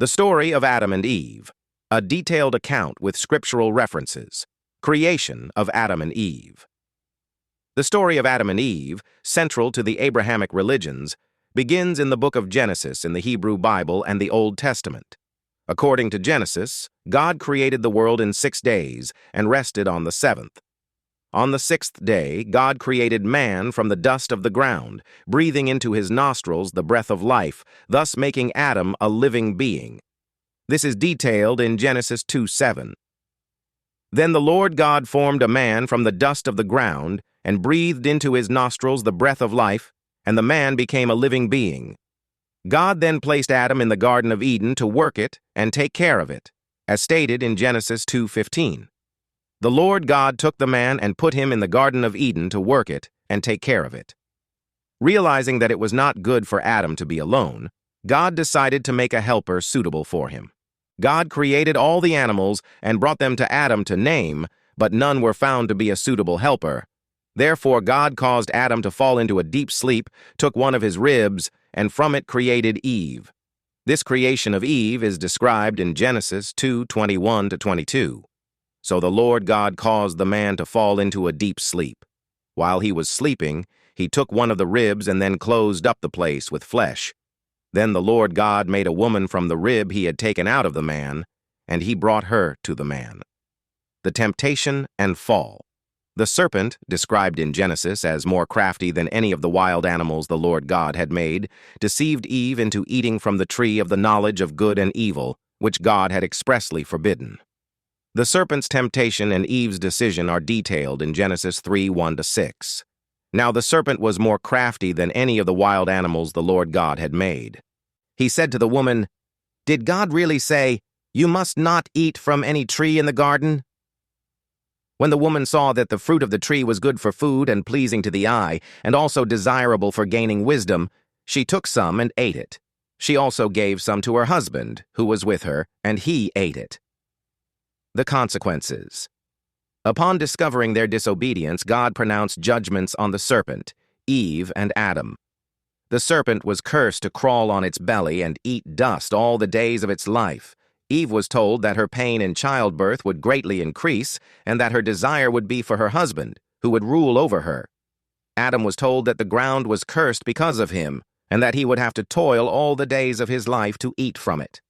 The story of Adam and Eve, a detailed account with scriptural references. Creation of Adam and Eve. The story of Adam and Eve, central to the Abrahamic religions, begins in the book of Genesis in the Hebrew Bible and the Old Testament. According to Genesis, God created the world in 6 days and rested on the seventh. On the 6th day, God created man from the dust of the ground, breathing into his nostrils the breath of life, thus making Adam a living being. This is detailed in Genesis 2:7. Then the Lord God formed a man from the dust of the ground and breathed into his nostrils the breath of life, and the man became a living being. God then placed Adam in the Garden of Eden to work it and take care of it, as stated in Genesis 2:15. The Lord God took the man and put him in the Garden of Eden to work it and take care of it. Realizing that it was not good for Adam to be alone, God decided to make a helper suitable for him. God created all the animals and brought them to Adam to name, but none were found to be a suitable helper. Therefore God caused Adam to fall into a deep sleep, took one of his ribs, and from it created Eve. This creation of Eve is described in Genesis 2:21-22. So the Lord God caused the man to fall into a deep sleep. While he was sleeping, he took one of the ribs and then closed up the place with flesh. Then the Lord God made a woman from the rib he had taken out of the man, and he brought her to the man. The temptation and fall. The serpent, described in Genesis as more crafty than any of the wild animals the Lord God had made, deceived Eve into eating from the tree of the knowledge of good and evil, which God had expressly forbidden. The serpent's temptation and Eve's decision are detailed in Genesis 3:1-6. Now the serpent was more crafty than any of the wild animals the Lord God had made. He said to the woman, "Did God really say, 'You must not eat from any tree in the garden'?" When the woman saw that the fruit of the tree was good for food and pleasing to the eye, and also desirable for gaining wisdom, she took some and ate it. She also gave some to her husband, who was with her, and he ate it. The consequences. Upon discovering their disobedience, God pronounced judgments on the serpent, Eve, and Adam. The serpent was cursed to crawl on its belly and eat dust all the days of its life. Eve was told that her pain in childbirth would greatly increase and that her desire would be for her husband, who would rule over her. Adam was told that the ground was cursed because of him and that he would have to toil all the days of his life to eat from it.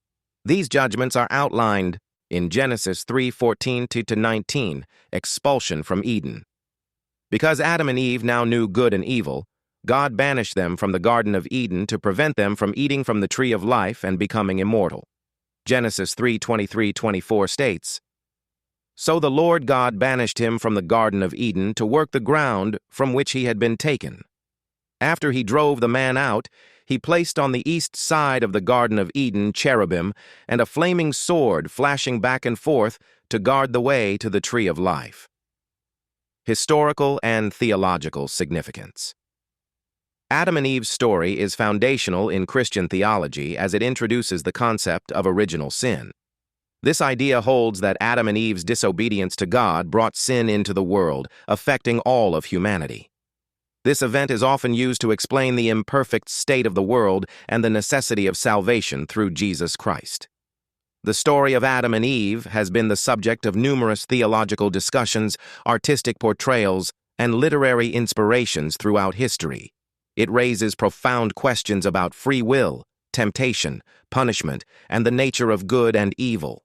These judgments are outlined in Genesis 3:14-19, expulsion from Eden. Because Adam and Eve now knew good and evil, God banished them from the Garden of Eden to prevent them from eating from the tree of life and becoming immortal. Genesis 3:23-24 states, "So the Lord God banished him from the Garden of Eden to work the ground from which he had been taken. After he drove the man out, he placed on the east side of the Garden of Eden cherubim and a flaming sword flashing back and forth to guard the way to the tree of life." Historical and theological significance. Adam and Eve's story is foundational in Christian theology as it introduces the concept of original sin. This idea holds that Adam and Eve's disobedience to God brought sin into the world, affecting all of humanity. This event is often used to explain the imperfect state of the world and the necessity of salvation through Jesus Christ. The story of Adam and Eve has been the subject of numerous theological discussions, artistic portrayals, and literary inspirations throughout history. It raises profound questions about free will, temptation, punishment, and the nature of good and evil.